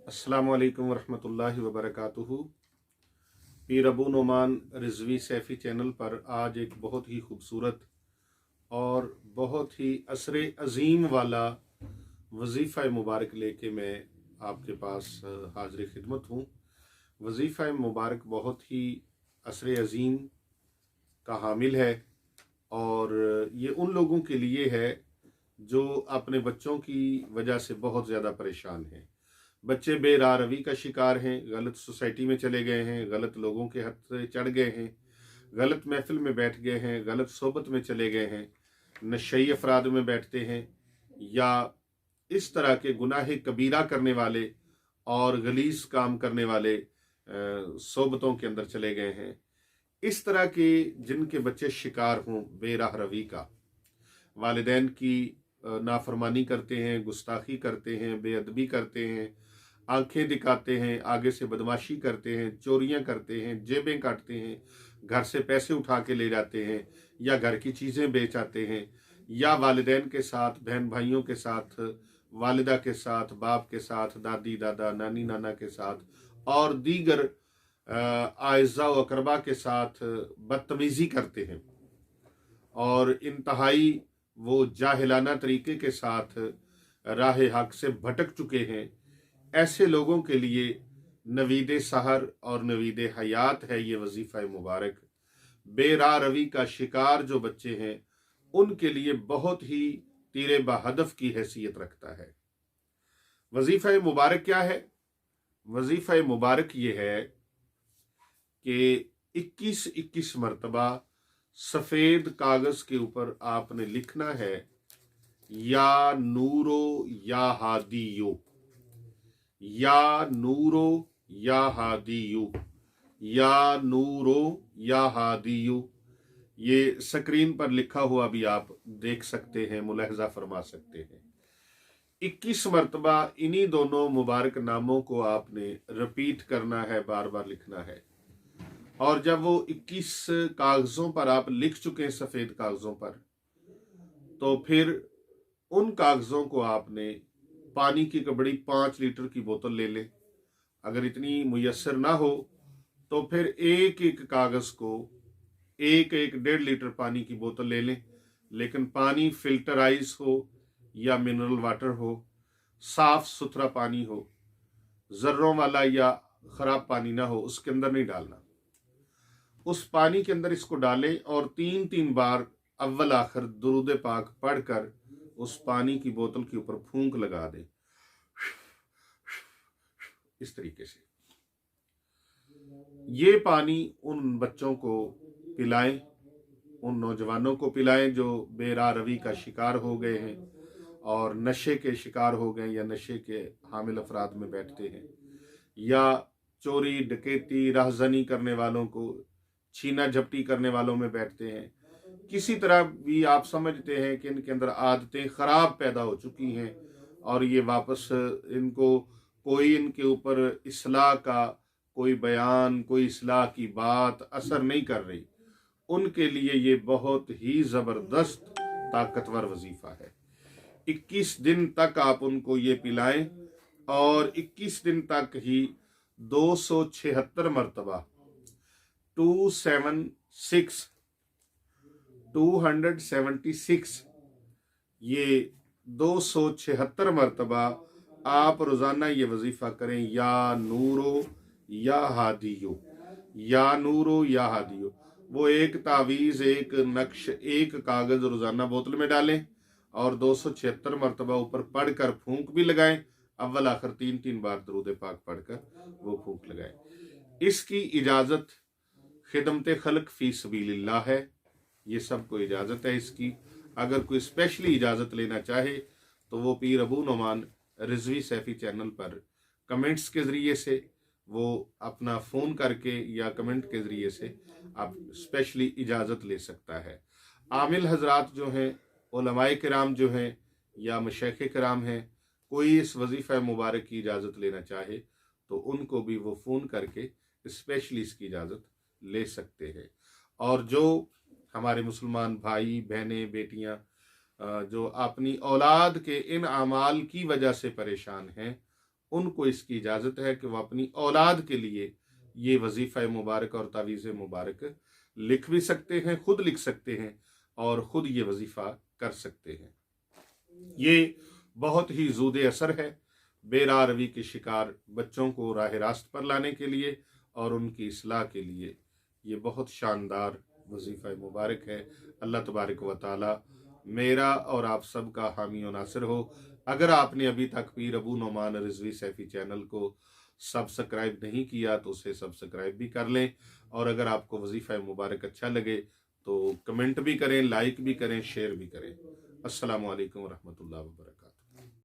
अस्सलामु अलैकुम वरहमतुल्लाहि वबरकातुहू। पीर अबू नुमान रिजवी सैफ़ी चैनल पर आज एक बहुत ही खूबसूरत और बहुत ही असरे अजीम वाला वजीफ़ा मुबारक लेके मैं आपके पास हाज़िर खिदमत हूँ। वजीफ़ा मुबारक बहुत ही असरे अजीम का हामिल है और ये उन लोगों के लिए है जो अपने बच्चों की वजह से बहुत ज़्यादा परेशान हैं। बच्चे बेराह रवी का शिकार हैं, गलत सोसाइटी में चले गए हैं, गलत लोगों के हाथ से चढ़ गए हैं, गलत महफिल में बैठ गए हैं, गलत सोबत में चले गए हैं, नशई अफराद में बैठते हैं या इस तरह के गुनाह कबीरा करने वाले और गलीस काम करने वाले सोबतों के अंदर चले गए हैं। इस तरह के जिनके बच्चे शिकार हों बेराह रवी का, वालिदैन की नाफरमानी करते हैं, गुस्ताखी करते हैं, बेअदबी करते हैं, आंखें दिखाते हैं, आगे से बदमाशी करते हैं, चोरियां करते हैं, जेबें काटते हैं, घर से पैसे उठा के ले जाते हैं या घर की चीज़ें बेच आते हैं या वालिदैन के साथ, बहन भाइयों के साथ, वालिदा के साथ, बाप के साथ, दादी दादा, नानी नाना के साथ और दीगर आयज़ा व अकरबा के साथ बदतमीज़ी करते हैं और इंतहाई वो जाहिलाना तरीके के साथ राह हक से भटक चुके हैं। ऐसे लोगों के लिए नवीद सहर और नवीद हयात है ये वजीफ़ा मुबारक। बेराह रवी का शिकार जो बच्चे हैं उनके लिए बहुत ही तीरे बहदफ की हैसियत रखता है। वजीफ़ा मुबारक क्या है? वजीफ़ा मुबारक ये है कि 21-21 मरतबा सफ़ेद कागज़ के ऊपर आपने लिखना है, या नूरो या हादियो, या नूरो या हादियो, या नूरो या हादियो। ये स्क्रीन पर लिखा हुआ भी आप देख सकते हैं, मुलाहजा फरमा सकते हैं। 21 मरतबा इन्हीं दोनों मुबारक नामों को आपने रिपीट करना है, बार बार लिखना है। और जब वो 21 कागजों पर आप लिख चुके हैं, सफेद कागजों पर, तो फिर उन कागजों को आपने पानी की बड़ी 5 लीटर की बोतल ले लें। अगर इतनी मुयस्सर ना हो तो फिर एक एक कागज को एक एक 1.5 लीटर पानी की बोतल ले लें, लेकिन पानी फिल्टराइज हो या मिनरल वाटर हो, साफ सुथरा पानी हो, जर्रों वाला या खराब पानी ना हो, उसके अंदर नहीं डालना। उस पानी के अंदर इसको डालें और 3-3 बार अव्वल आखिर दुरूद पाक पढ़कर उस पानी की बोतल के ऊपर फूंक लगा दें, इस तरीके से। ये पानी उन बच्चों को पिलाएं, उन नौजवानों को पिलाएं जो बेराह रवी का शिकार हो गए हैं और नशे के शिकार हो गए या नशे के हामिल अफराद में बैठते हैं, या चोरी डकैती राहजनी करने वालों को, छीना झपटी करने वालों में बैठते हैं। किसी तरह भी आप समझते हैं कि इनके अंदर आदतें खराब पैदा हो चुकी हैं और ये वापस इनको कोई इनके ऊपर इस्लाह का कोई बयान, कोई इस्लाह की बात असर नहीं कर रही, उनके लिए ये बहुत ही जबरदस्त ताकतवर वजीफा है। 21 दिन तक आप उनको ये पिलाएं और 21 दिन तक ही 276 मरतबा 276 ये 276 मरतबा आप रोजाना ये वजीफा करें, या नूरो या हादियो, या नूरो या हादियो। वो एक तावीज़, एक नक्श, एक कागज रोजाना बोतल में डालें और 276 मरतबा ऊपर पढ़कर फूंक भी लगाएं। अव्वल आखिर 3-3 बार दरूद पाक पढ़कर वो फूंक लगाएं। इसकी इजाजत खिदमत खल्क फी सबीलिल्लाह है, ये सबको इजाजत है इसकी। अगर कोई स्पेशली इजाजत लेना चाहे तो वो पीर अबू नुमान रिजवी सैफ़ी चैनल पर कमेंट्स के जरिए से, वो अपना फ़ोन करके या कमेंट के ज़रिए से आप स्पेशली इजाज़त ले सकता है। आमिल हजरात जो हैं, उलमाए किराम जो हैं या मशाइख किराम हैं, कोई इस वजीफ़ा मुबारक की इजाज़त लेना चाहे तो उनको भी वो फ़ोन करके स्पेशली इसकी इजाज़त ले सकते हैं। और जो हमारे मुसलमान भाई बहनें बेटियां जो अपनी औलाद के इन अमाल की वजह से परेशान हैं, उनको इसकी इजाज़त है कि वह अपनी औलाद के लिए ये वजीफ़ा मुबारक और तावीज़ मुबारक लिख भी सकते हैं, खुद लिख सकते हैं और ख़ुद ये वजीफ़ा कर सकते हैं। ये बहुत ही ज़ूद असर है बेराह रवी के शिकार बच्चों को राह रास्त पर लाने के लिए और उनकी इस्लाह के लिए ये बहुत शानदार वजीफ़ा मुबारक है। अल्लाह तबारक व तआला मेरा और आप सब का हामी और नासिर हो। अगर आपने अभी तक पीर अबू नुमान रिजवी सैफ़ी चैनल को सब्सक्राइब नहीं किया तो उसे सब्सक्राइब भी कर लें, और अगर आपको वजीफ़ा मुबारक अच्छा लगे तो कमेंट भी करें, लाइक भी करें, शेयर भी करें। अस्सलामु अलैकुम व रहमतुल्लाहि व बरकातहू।